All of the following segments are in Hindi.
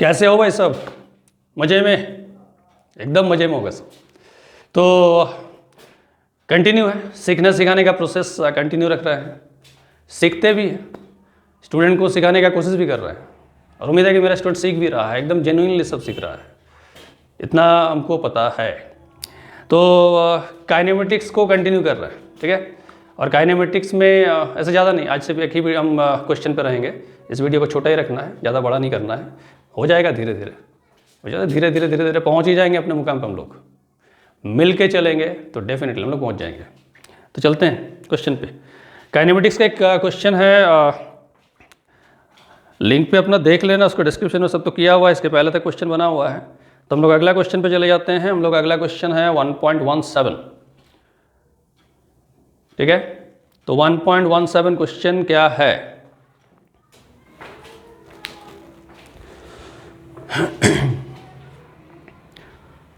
कैसे हो भाई सब? मज़े में? एकदम मज़े में होगा सब। तो कंटिन्यू है, सीखने सिखाने का प्रोसेस कंटिन्यू रख रहे हैं, सीखते भी हैं, स्टूडेंट को सिखाने का कोशिश भी कर रहे हैं और उम्मीद है कि मेरा स्टूडेंट सीख भी रहा है, एकदम जेन्युइनली सब सीख रहा है, इतना हमको पता है। तो काइनेमेटिक्स को कंटिन्यू कर रहे हैं, ठीक है। और काइनेमेटिक्स में ऐसे ज़्यादा नहीं, आज सिर्फ एक ही हम क्वेश्चन पे रहेंगे। इस वीडियो को छोटा ही रखना है, ज़्यादा बड़ा नहीं करना है, हो जाएगा धीरे धीरे, हो जाएगा धीरे धीरे धीरे धीरे पहुँच ही जाएंगे अपने मुकाम पर। हम लोग मिल के चलेंगे तो डेफिनेटली हम लोग पहुँच जाएंगे। तो चलते हैं क्वेश्चन पे। काइनेमेटिक्स का एक क्वेश्चन है, लिंक पे अपना देख लेना, उसको डिस्क्रिप्शन में सब तो किया हुआ है, इसके पहले तक क्वेश्चन बना हुआ है। तो हम लोग अगला क्वेश्चन पे चले जाते हैं। हम लोग अगला क्वेश्चन है 1.17, ठीक है। तो 1.17 क्वेश्चन क्या है?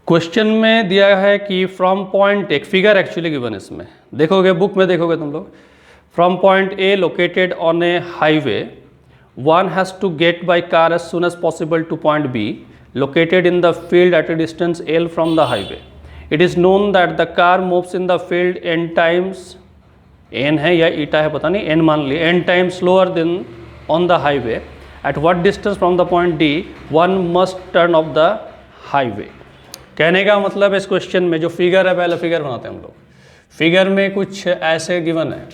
क्वेश्चन में दिया है कि फ्रॉम पॉइंट, एक फिगर एक्चुअली गिवन, इसमें देखोगे, बुक में देखोगे तुम लोग, from point A located on A highway, one has to get by car as soon as possible to point B located in the field at a distance L from the highway. It is known that the car moves in the field n times, n है या ईटा है पता नहीं, n मान लिए, n times slower than on the highway. At what distance from the point D one must turn off the highway. कहने का मतलब इस क्वेश्चन में जो फिगर है, पहले फिगर बनाते हैं हम लोग। फिगर में कुछ ऐसे गिवन है,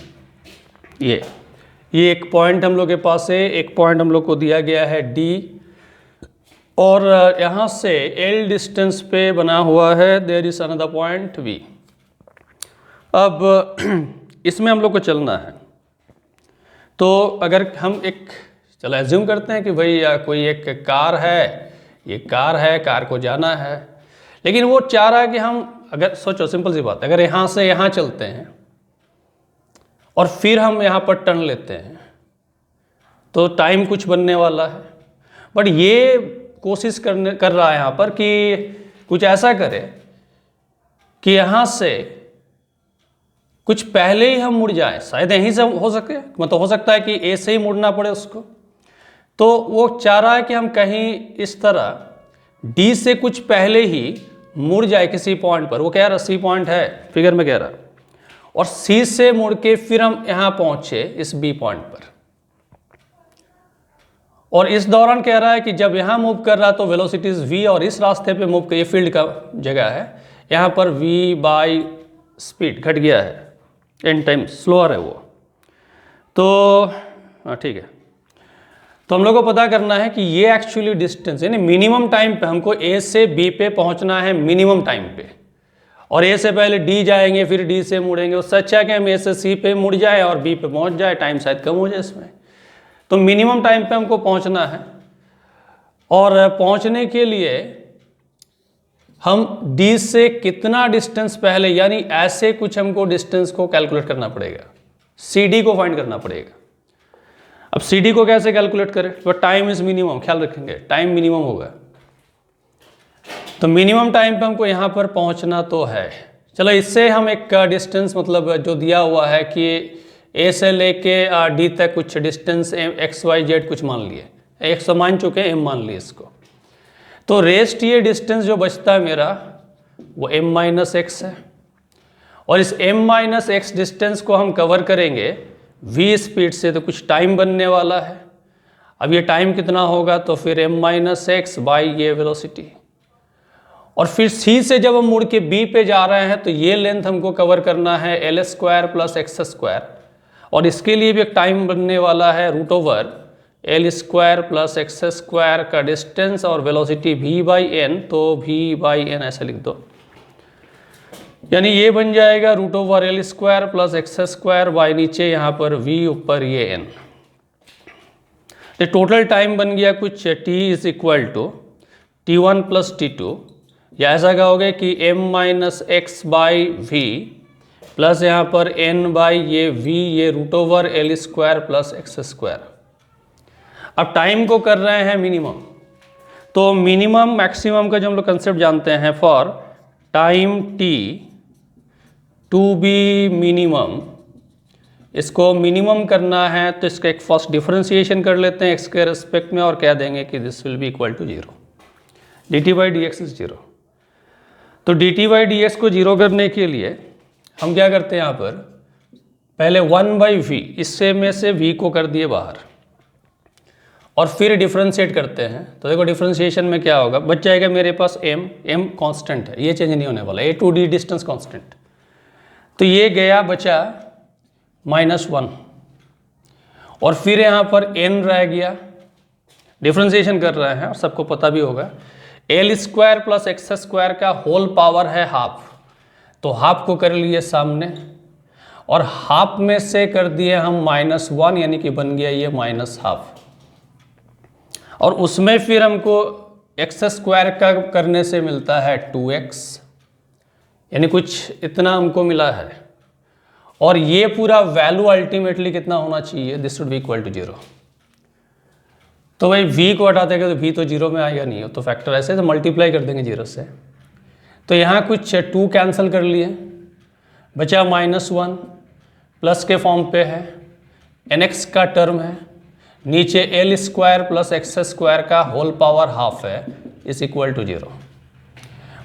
ये एक पॉइंट हम लोग के पास है, एक पॉइंट हम लोग को दिया गया है D, और यहाँ से L डिस्टेंस पे बना हुआ है there is another point B। अब इसमें हम लोग को चलना है। तो अगर हम चलो एज्यूम करते हैं कि भाई कोई एक कार है, ये कार है, कार को जाना है, लेकिन वो चाह रहा है कि हम, अगर सोचो सिंपल सी बात, अगर यहाँ से यहाँ चलते हैं और फिर हम यहाँ पर टर्न लेते हैं तो टाइम कुछ बनने वाला है। बट ये कोशिश कर रहा है यहाँ पर कि कुछ ऐसा करे कि यहाँ से कुछ पहले ही हम मुड़ जाएं, शायद यहीं से हो सके, मतलब हो सकता है कि ए से ही मुड़ना पड़े उसको। तो वो चाह रहा है कि हम कहीं इस तरह डी से कुछ पहले ही मुड़ जाए किसी पॉइंट पर। वो कह रहा सी पॉइंट है, फिगर में कह रहा, और सी से मुड़ के फिर हम यहाँ पहुँचे इस बी पॉइंट पर। और इस दौरान कह रहा है कि जब यहाँ मूव कर रहा है तो वेलोसिटीज v, और इस रास्ते पे मूव कर, ये फील्ड का जगह है, यहाँ पर v बाई स्पीड घट गया है, n टाइम स्लोअर है वो। तो ठीक है, तो हम लोग को पता करना है कि ये एक्चुअली डिस्टेंस, यानी मिनिमम टाइम पे हमको a से b पे पहुँचना है, मिनिमम टाइम पे। और a से पहले d जाएंगे, फिर d से मुड़ेंगे। उससे अच्छा है कि हम a से c पे मुड़ जाए और b पे पहुँच जाए, टाइम शायद कम हो जाए इसमें। तो मिनिमम टाइम पे हमको पहुंचना है, और पहुंचने के लिए हम D से कितना डिस्टेंस पहले, यानी ऐसे कुछ हमको डिस्टेंस को कैलकुलेट करना पड़ेगा, CD को फाइंड करना पड़ेगा। अब CD को कैसे कैलकुलेट करें? तो टाइम इज मिनिमम, ख्याल रखेंगे टाइम मिनिमम होगा। तो मिनिमम टाइम पे हमको यहाँ पर पहुँचना तो है। चलो इससे हम एक डिस्टेंस, मतलब जो दिया हुआ है कि ए से लेके डी तक कुछ डिस्टेंस एक्स वाई जेड कुछ मान लिए, एक्स मान चुके हैं, एम मान लिए इसको। तो रेस्ट ये डिस्टेंस जो बचता है मेरा वो m माइनस एक्स है, और इस m माइनस एक्स डिस्टेंस को हम कवर करेंगे v स्पीड से, तो कुछ टाइम बनने वाला है। अब ये टाइम कितना होगा? तो फिर m माइनस एक्स बाई ये वेलोसिटी, और फिर c से जब हम मुड़ के b पे जा रहे हैं तो ये लेंथ हमको कवर करना है l square plus x square, और इसके लिए भी एक टाइम बनने वाला है root over l square plus x square का डिस्टेंस, और वेलोसिटी v बाई एन, तो v बाई एन ऐसे लिख दो, यानी ये बन जाएगा root over l square plus x square by नीचे यहाँ पर v ऊपर ये n। तो टोटल टाइम बन गया कुछ t is equal to t1 plus t2, या ऐसा कहोगे कि m minus x by v plus यहाँ पर n बाई ये v, ये root over l square plus x square. अब टाइम को कर रहे हैं मिनिमम, तो मिनिमम मैक्सिमम का जो हम लोग कंसेप्ट जानते हैं, for time t to be minimum इसको मिनिमम करना है तो इसका एक फर्स्ट डिफरेंशिएशन कर लेते हैं एक्स के रेस्पेक्ट में और कह देंगे कि this will be equal to 0, dt by d x is 0। तो dt बाई डी एक्स को 0 करने के लिए हम क्या करते हैं, यहाँ पर पहले 1 बाई वी, इससे में से v को कर दिए बाहर और फिर डिफरेंशिएट करते हैं। तो देखो डिफरेंशिएशन में क्या होगा, बच जाएगा मेरे पास m कांस्टेंट है, ये चेंज नहीं होने वाला, a to d distance constant. तो ये गया बचा -1 और फिर यहाँ पर n रह गया, डिफरेंशिएशन कर रहे हैं और सबको पता भी होगा l square plus x square का होल पावर है हाफ, तो हाफ को कर लिए सामने और हाफ में से कर दिए हम -1, यानी कि बन गया ये -12 और उसमें फिर हमको एक्स स्क्वायर का करने से मिलता है 2x, यानी कुछ इतना हमको मिला है और ये पूरा वैल्यू अल्टीमेटली कितना होना चाहिए, this should be equal to 0। तो भाई v को हटा देंगे तो v तो 0 में आएगा नहीं हो, तो फैक्टर ऐसे तो मल्टीप्लाई कर देंगे 0 से। तो यहाँ कुछ 2 कैंसिल कर लिए, बचा -1 प्लस के फॉर्म पे है, nx का टर्म है, नीचे l square plus x square का होल पावर हाफ है इज इक्वल टू 0।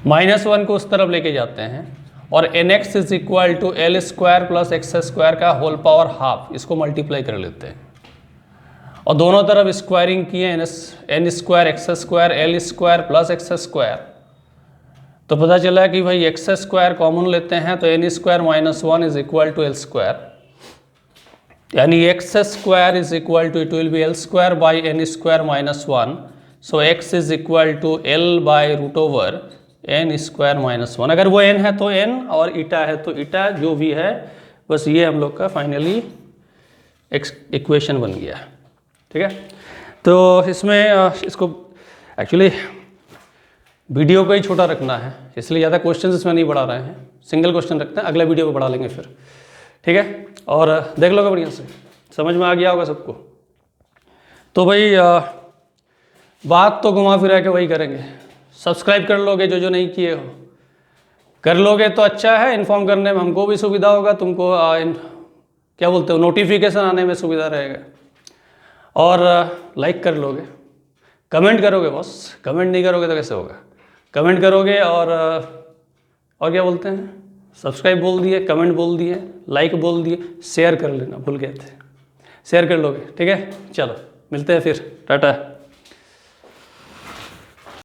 -1 को उस तरफ लेके जाते हैं और nx is equal to l square plus x square का होल पावर हाफ, इसको मल्टीप्लाई कर लेते हैं और दोनों तरफ स्क्वायरिंग किए, n square x square l square plus x square. तो पता चला कि भाई एक्स स्क्वायर कॉमन लेते हैं तो n square -1 is equal to l square, यानी X square is equal to, it will be l square by n square -1, so x is equal to l by root over n square -1। अगर वो n है तो n और ईटा है तो ईटा, जो भी है बस ये हम लोग का फाइनली इक्वेशन बन गया, ठीक है। तो इसमें इसको एक्चुअली वीडियो को ही छोटा रखना है, इसलिए ज़्यादा क्वेश्चंस इसमें नहीं बढ़ा रहे हैं, सिंगल क्वेश्चन रखते हैं, अगला वीडियो को बढ़ा लेंगे फिर, ठीक है। और देख लोगे बढ़िया से, समझ में आ गया होगा सबको। तो भाई बात तो घुमा फिरा के वही करेंगे, सब्सक्राइब कर लोगे जो नहीं किए हो, कर लोगे तो अच्छा है, इन्फॉर्म करने में हमको भी सुविधा होगा, तुमको क्या बोलते हो, नोटिफिकेशन आने में सुविधा रहेगा। और लाइक कर लोगे, कमेंट करोगे बॉस, कमेंट नहीं करोगे तो कैसे होगा, कमेंट करोगे और क्या बोलते हैं, सब्सक्राइब बोल दिए, कमेंट बोल दिए, लाइक बोल दिए, शेयर कर लेना, भूल गए थे, शेयर कर लोगे, ठीक है। चलो मिलते हैं फिर, टाटा।